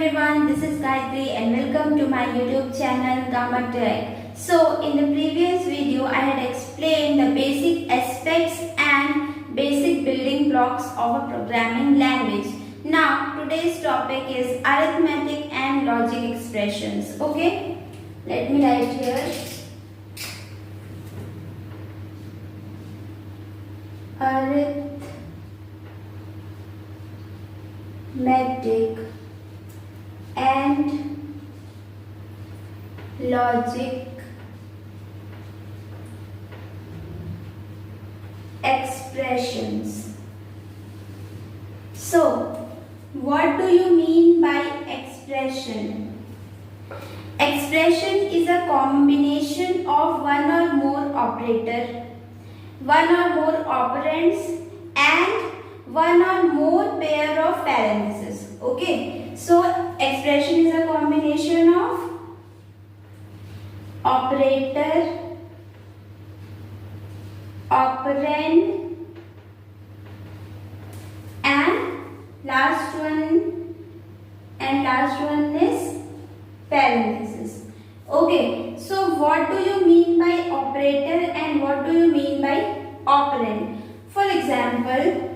everyone, this is Gayatri and welcome to my YouTube channel Gamma Tech. So in the previous video I had explained the basic aspects and basic building blocks of a programming language. Now today's topic is arithmetic and logic expressions. Okay, let me write here. Arithmetic and logic expressions. So, what do you mean by expression? Expression is a combination of one or more operator, one or more operands and one or more pair of parentheses. Okay, so expression is a combination of operator, operand and last one is parenthesis. Okay, so what do you mean by operator and what do you mean by operand? For example,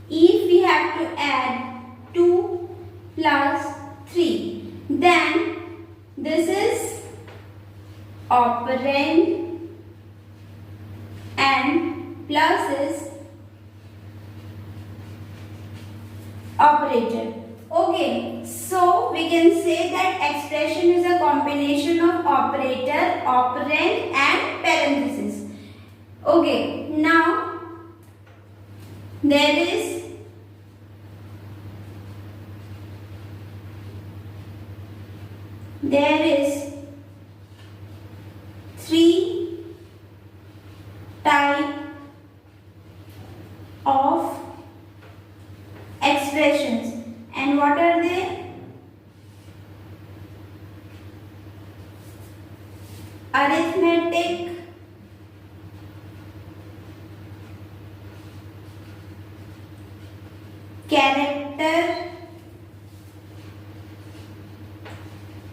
if we have to add 2 plus 3, then this is operand and plus is operator. Okay, so we can say that expression is a combination of operator, operand and parenthesis. Okay, now there is three type of expressions. And what are they? Arithmetic, character,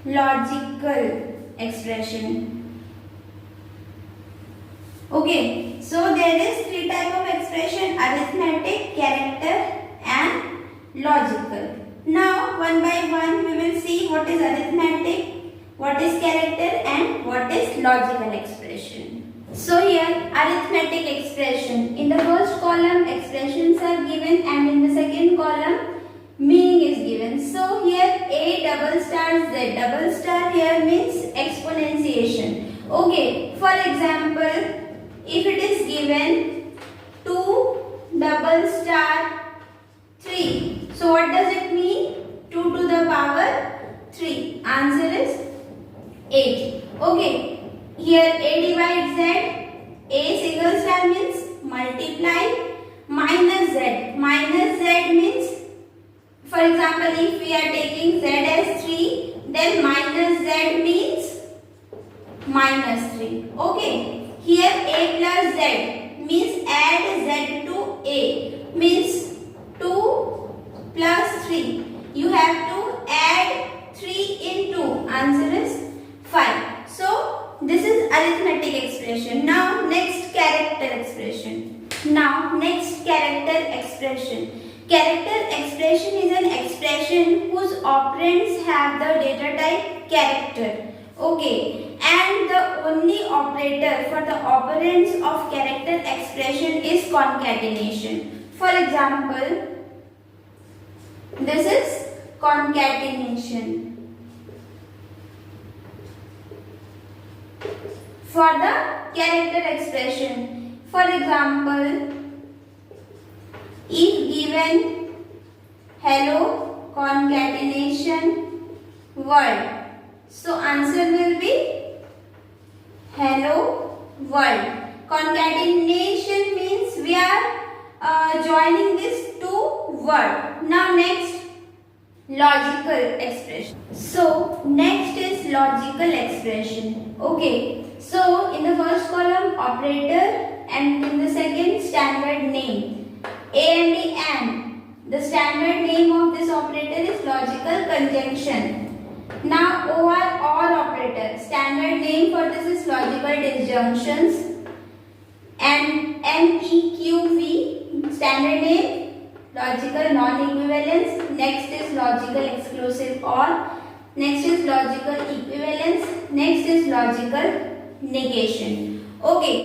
logical expression. Okay, so there is three type of expression: arithmetic, character and logical. Now one by one we will see what is arithmetic, what is character and what is logical expression. So here arithmetic expression, in the first column expressions are given and in the second column meaning is given. So here A double star Z double star here means exponentiation. Okay, for example, if it is given 2 double star 3, so what does it mean? 2 to the power 3. Answer is 8. Okay, here A divides Z. A single star means multiply, minus Z. Minus Z means, for example, if we are taking Z as 3, then minus Z means minus 3. Okay, here A plus Z means add Z to A, means 2 plus 3. You have to add 3 into, answer is 5. So this is arithmetic expression. Now next character expression. Character expression is an expression whose operands have the data type character. Okay, and the only operator for the operands of character expression is concatenation. For example, this is concatenation. For the character expression, for example, if given hello concatenation world, so answer will be hello world. Concatenation means we are joining these two words. Now next, logical expression. So next is logical expression. Okay, so in the first column operator and in the second standard name. A and B and The standard name of this operator is logical conjunction. Now or operator. Standard name for this is logical disjunctions. And MEQV. Standard name logical non-equivalence. Next is logical exclusive or. Next is logical equivalence. Next is logical negation. Okay.